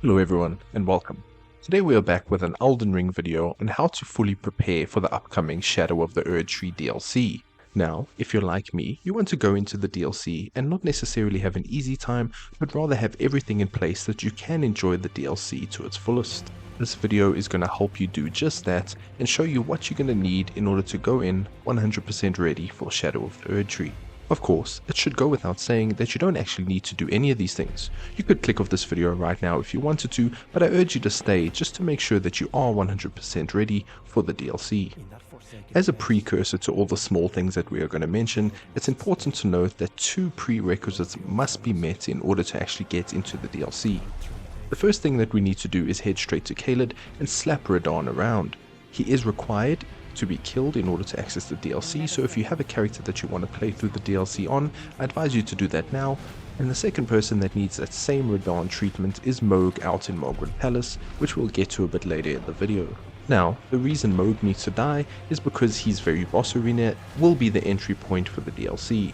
Hello everyone and welcome. Today we are back with an Elden Ring video on how to fully prepare for the upcoming Shadow of the Erdtree DLC. Now, if you're like me, you want to go into the DLC and not necessarily have an easy time, but rather have everything in place that you can enjoy the DLC to its fullest. This video is going to help you do just that and show you what you're going to need in order to go in 100% ready for Shadow of the Erdtree. Of course, it should go without saying that you don't actually need to do any of these things. You could click off this video right now if you wanted to, but I urge you to stay just to make sure that you are 100% ready for the DLC. As a precursor to all the small things that we are going to mention, it's important to note that two prerequisites must be met in order to actually get into the DLC. The first thing that we need to do is head straight to Caelid and slap Radahn around. He is required to be killed in order to access the DLC, so if you have a character that you want to play through the DLC on, I advise you to do that now. And the second person that needs that same Radahn treatment is Mohg out in Morgren Palace, which we'll get to a bit later in the video. Now, the reason Mohg needs to die is because his very boss arena will be the entry point for the DLC.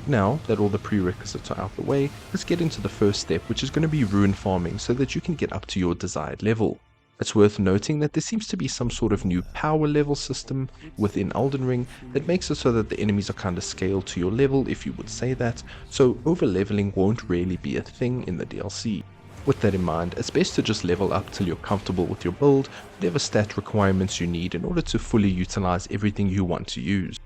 Now that all the prerequisites are out the way, let's get into the first step, which is going to be rune farming so that you can get up to your desired level. It's worth noting that there seems to be some sort of new power level system within Elden Ring that makes it so that the enemies are kind of scaled to your level, if you would say that, so over leveling won't really be a thing in the DLC. With that in mind, it's best to just level up till you're comfortable with your build, whatever stat requirements you need in order to fully utilize everything you want to use.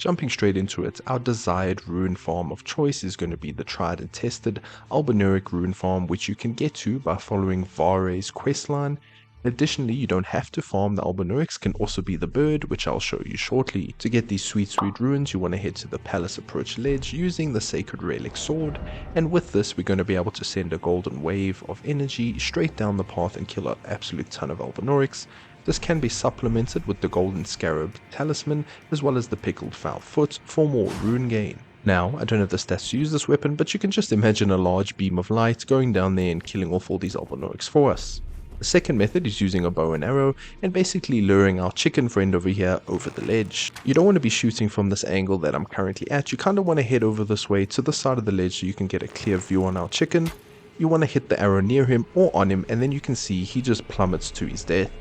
Jumping straight into it, our desired rune farm of choice is going to be the tried and tested Albinauric rune farm, which you can get to by following Vare's questline. Additionally, you don't have to farm the Albinaurics, can also be the bird, which I'll show you shortly. To get these sweet runes, you want to head to the palace approach ledge using the sacred relic sword, and with this we're going to be able to send a golden wave of energy straight down the path and kill an absolute ton of Albinaurics. This can be supplemented with the golden scarab talisman as well as the pickled foul foot for more rune gain. Now, I don't have the stats to use this weapon, but you can just imagine a large beam of light going down there and killing off all these Albinaurics for us. The second method is using a bow and arrow and basically luring our chicken friend over here over the ledge. You don't want to be shooting from this angle that I'm currently at, you kind of want to head over this way to the side of the ledge so you can get a clear view on our chicken. You want to hit the arrow near him or on him, and then you can see he just plummets to his death.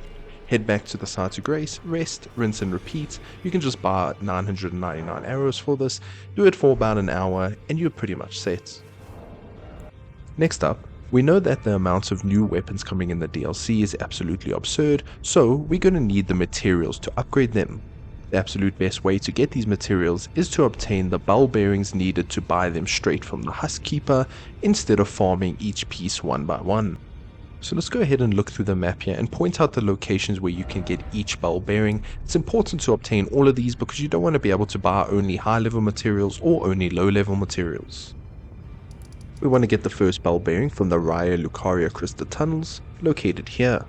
Head back to the side to grace, rest, rinse and repeat. You can just buy 999 arrows for this, do it for about an hour and you're pretty much set. Next up, we know that the amount of new weapons coming in the DLC is absolutely absurd, so we're going to need the materials to upgrade them. The absolute best way to get these materials is to obtain the bell bearings needed to buy them straight from the Husk Keeper instead of farming each piece one by one. So let's go ahead and look through the map here and point out the locations where you can get each bell bearing. It's important to obtain all of these because you don't want to be able to buy only high level materials or only low level materials. We want to get the first bell bearing from the Raya Lucaria Crystal tunnels, located here.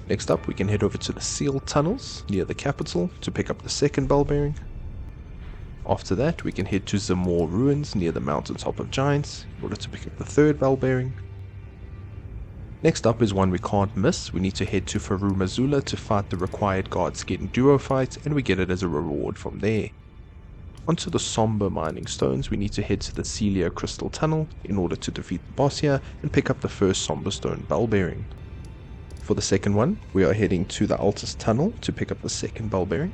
Next up we can head over to the sealed tunnels near the capital to pick up the second bell bearing. After that we can head to Zamor ruins near the mountaintop of giants in order to pick up the third bell bearing. Next up is one we can't miss. We need to head to Faru Mazula to fight the required Guardskin duo fight, and we get it as a reward from there. Onto the somber mining stones, we need to head to the Celia Crystal Tunnel in order to defeat the boss here and pick up the first somber stone bell bearing. For the second one, we are heading to the Altus Tunnel to pick up the second bell bearing.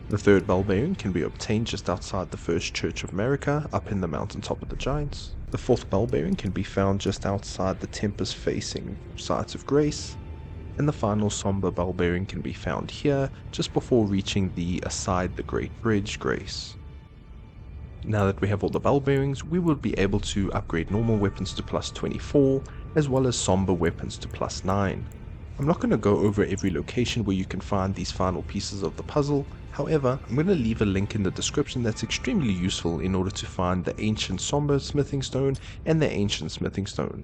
The third bell bearing can be obtained just outside the first Church of Marika up in the mountaintop of the giants. The fourth bell bearing can be found just outside the Tempest facing Sites of Grace, and the final somber bell bearing can be found here just before reaching the Aside the Great Bridge Grace. Now that we have all the bell bearings, we will be able to upgrade normal weapons to plus 24 as well as somber weapons to plus 9. I'm not going to go over every location where you can find these final pieces of the puzzle. However, I'm going to leave a link in the description that's extremely useful in order to find the ancient somber smithing stone and the ancient smithing stone.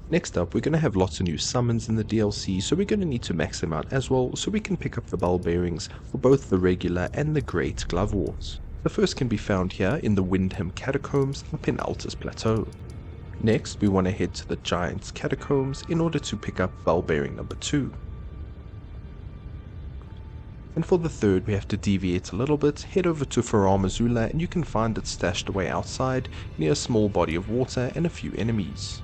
Next up, we're going to have lots of new summons in the DLC, so we're going to need to max them out as well so we can pick up the bell bearings for both the regular and the great Glovewort. The first can be found here in the Windham Catacombs up in Altus Plateau. Next, we want to head to the Giant's Catacombs in order to pick up bell bearing number 2. And for the third, we have to deviate a little bit, head over to Faru Mazula, and you can find it stashed away outside near a small body of water and a few enemies.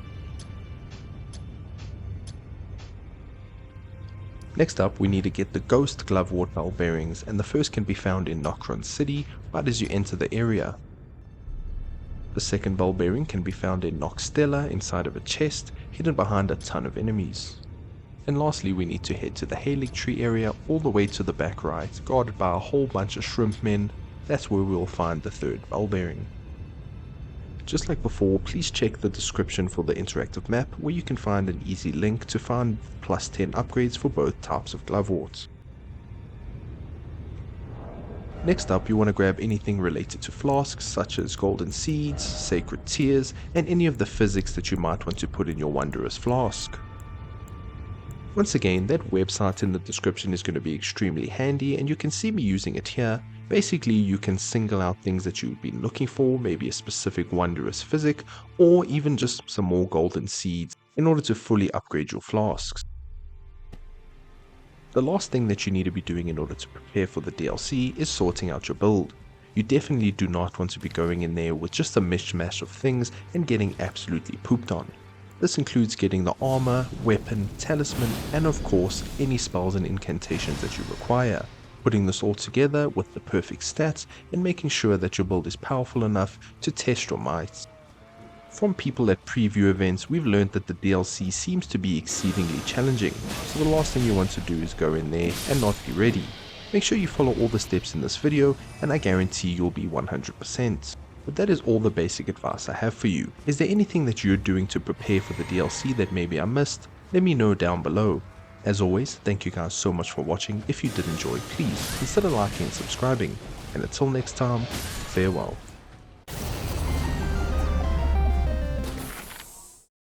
Next up, we need to get the Ghost Glovewort bell bearings, and the first can be found in Nokron City right as you enter the area. The second bell bearing can be found in Nokstella inside of a chest, hidden behind a ton of enemies. And lastly, we need to head to the Erdtree area all the way to the back right, guarded by a whole bunch of shrimp men. That's where we will find the third bell bearing. Just like before, please check the description for the interactive map, where you can find an easy link to find plus 10 upgrades for both types of Glovewort. Next up, you want to grab anything related to flasks such as golden seeds, sacred tears, and any of the physics that you might want to put in your wondrous flask. Once again, that website in the description is going to be extremely handy, and you can see me using it here. Basically, you can single out things that you've been looking for, maybe a specific wondrous physic, or even just some more golden seeds in order to fully upgrade your flasks. The last thing that you need to be doing in order to prepare for the DLC is sorting out your build. You definitely do not want to be going in there with just a mishmash of things and getting absolutely pooped on. This includes getting the armor, weapon, talisman, and of course any spells and incantations that you require. Putting this all together with the perfect stats and making sure that your build is powerful enough to test your might. From people at preview events, we've learned that the DLC seems to be exceedingly challenging, so the last thing you want to do is go in there and not be ready. Make sure you follow all the steps in this video and I guarantee you'll be 100%. But that is all the basic advice I have for you. Is there anything that you're doing to prepare for the DLC that maybe I missed? Let me know down below. As always, thank you guys so much for watching. If you did enjoy, please consider liking and subscribing. And until next time, farewell.